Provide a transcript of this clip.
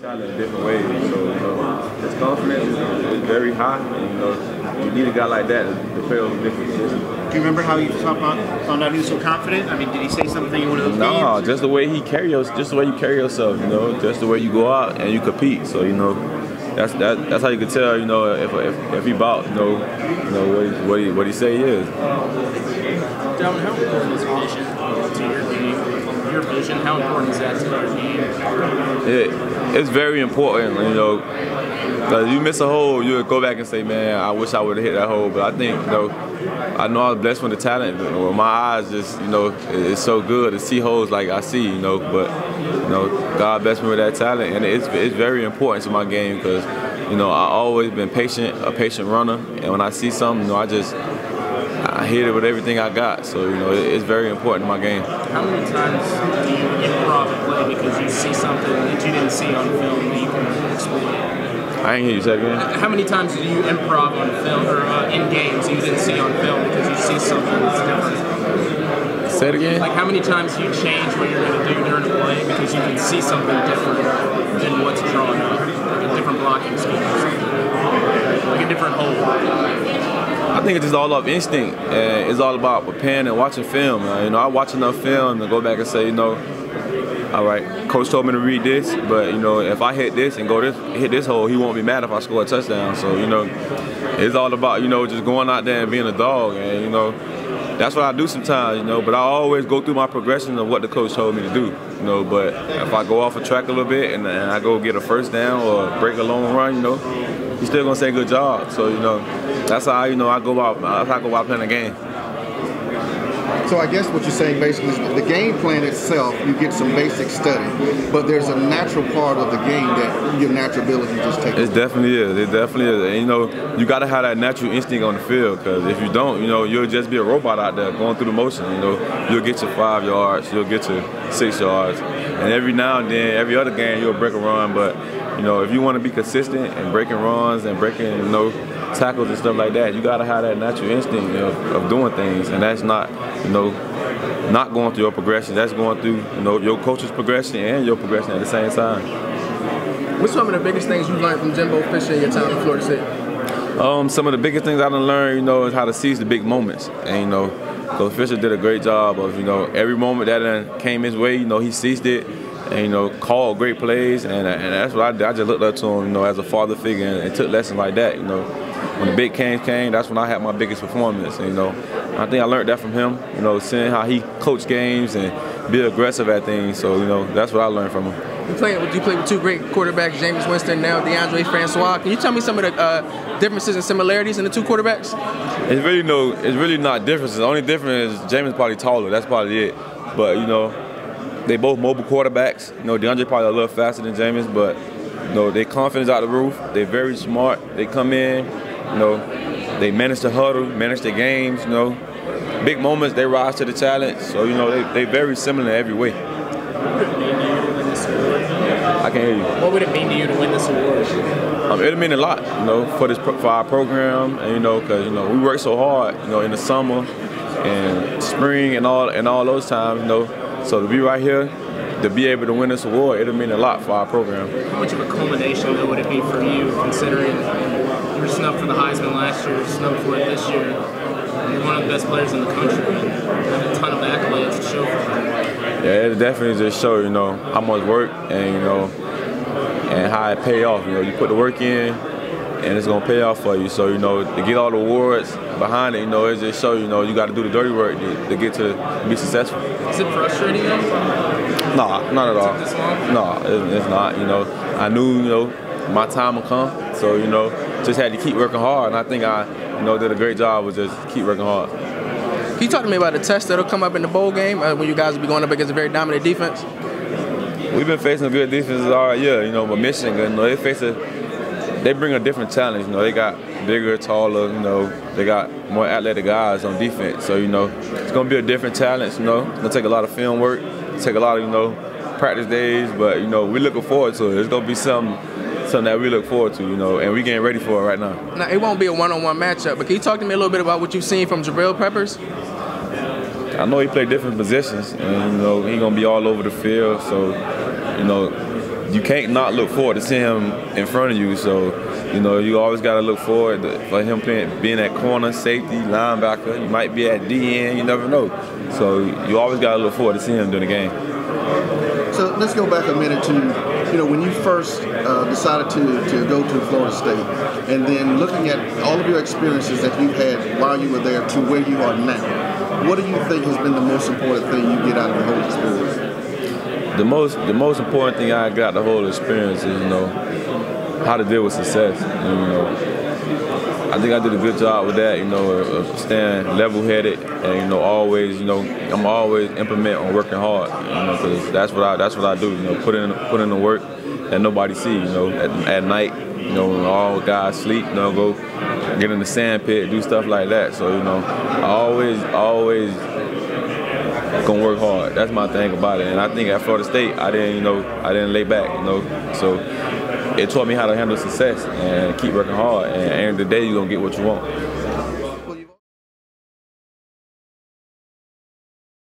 talent in different ways. So, you know, his confidence is very high. And, you need a guy like that to play on different positions. Do you remember how you found out he was so confident? I mean, did he say something in one of those games? No, just the way he just the way you carry yourself, you know, just the way you go out and you compete. So, you know, that's how you can tell, you know, if he about, you know what he say he is. Dalvin, how important is vision to your game? Your vision, how important is that to your game? It's very important, you know. Because you miss a hole, you'll go back and say, man, I wish I would have hit that hole. But I think, you know, I know I was blessed with the talent. Well, my eyes just, you know, it's so good to see holes like I see, you know. But, you know, God blessed me with that talent. And it's very important to my game because, you know, I've always been a patient runner. And when I see something, you know, I hit it with everything I got. So, you know, it's very important to my game. How many times do you improv a play because you see something that you didn't see on film that you can explain? I ain't hear you say it again. How many times do you improv on film or in games you didn't see on film because you see something that's different? Say it again? Like how many times do you change what you're going to do during a play because you can see something different than what's drawn up? Like a different blocking scheme or something. Like a different hole. I think it's just all off instinct. And it's all about preparing and watching film. You know, I watch enough film to go back and say, you know, all right, coach told me to read this, but, you know, if I hit this and hit this hole, he won't be mad if I score a touchdown. So, you know, it's all about, you know, just going out there and being a dog. And, you know, that's what I do sometimes, you know, but I always go through my progression of what the coach told me to do, you know. But if I go off a track a little bit and I go get a first down or break a long run, you know, he's still going to say good job. So, you know, that's how, you know, I go out playing the game. So I guess what you're saying basically is the game plan itself, you get some basic study, but there's a natural part of the game that your natural ability just takes. It definitely is. It definitely is. And, you know, you got to have that natural instinct on the field because if you don't, you know, you'll just be a robot out there going through the motion. You know, you'll get your 5 yards, you'll get your 6 yards, and every now and then, every other game, you'll break a run. But, you know, if you want to be consistent and breaking runs and breaking, you know, tackles and stuff like that, you got to have that natural instinct of doing things, and that's not, you know, not going through your progression. That's going through, you know, your coach's progression and your progression at the same time. What's some of the biggest things you learned from Jimbo Fisher in your time in Florida State? Some of the biggest things I done learned, you know, is how to seize the big moments. And, you know, Coach Fisher did a great job of, you know, every moment that came his way, you know, he seized it and, you know, called great plays. And that's what I did. I just looked up to him, you know, as a father figure and took lessons like that, you know. When the big games came, that's when I had my biggest performance. And, you know, I think I learned that from him, you know, seeing how he coached games and be aggressive at things. So, you know, that's what I learned from him. You played with two great quarterbacks, Jameis, Winston, now Deondre, Francois. Can you tell me some of the differences and similarities in the two quarterbacks? It's really not differences. The only difference is Jameis probably taller. That's probably it. But, you know, they both mobile quarterbacks. You know, Deondre probably a little faster than Jameis, but, you know, their confidence out the roof. They're very smart. They come in, you know, they manage to huddle, manage their games, you know. Big moments, they rise to the challenge. So, you know, they very similar in every way. What would it mean to you to win this award? I can't hear you. What would it mean to you to win this award? It'll mean a lot, you know, for our program, and, you know, because, you know, we work so hard, you know, in the summer and spring and all those times, you know. So to be right here, to be able to win this award, it'll mean a lot for our program. How much of a culmination, though, would it be for you, considering you were snubbed for the Heisman last year, snubbed for it this year? You're one of the best players in the country, and have a ton of accolades to show for it. Yeah, it definitely just shows, you know, how much work and, you know, and how it pay off. You know, you put the work in, and it's gonna pay off for you. So, you know, to get all the awards behind it, you know, it just shows, you know, you got to do the dirty work to get to be successful. Is it frustrating though? No, not at all. Took this long? No, it's not. You know, I knew, you know, my time would come. So, you know, just had to keep working hard, and I think I, you know, did a great job with just keep working hard. Can you talk to me about the test that'll come up in the bowl game when you guys will be going up against a very dominant defense? We've been facing good defenses all year, you know, but Michigan, you know, they bring a different challenge. You know, they got bigger, taller, you know, they got more athletic guys on defense. So, you know, it's going to be a different challenge, you know. It's going to take a lot of film work, take a lot of, you know, practice days, but, you know, we're looking forward to it. It's going to be something that we look forward to, you know, and we're getting ready for it right now. Now, it won't be a one-on-one matchup, but can you talk to me a little bit about what you've seen from Jabril Peppers? I know he played different positions, and, you know, he's going to be all over the field. So, you know, you can't not look forward to seeing him in front of you. So, you know, you always got to look forward for him being at corner, safety, linebacker. You might be at DN, you never know. So you always got to look forward to seeing him during the game. So let's go back a minute to, you know, when you first decided to go to Florida State, and then looking at all of your experiences that you've had while you were there to where you are now. What do you think has been the most important thing you get out of the whole experience? The most important thing I got the whole experience is, you know, how to deal with success. And, you know, I think I did a good job with that, you know, of staying level-headed and, you know, always, you know, I'm always implement on working hard, you know, because that's what I do, you know, put in the work that nobody see, you know, at night, you know, when all guys sleep, you know, go get in the sand pit, do stuff like that. So, you know, I always gonna work hard. That's my thing about it. And I think at Florida State, I didn't lay back, you know. So it taught me how to handle success and keep working hard. And at the end of the day, you're gonna get what you want.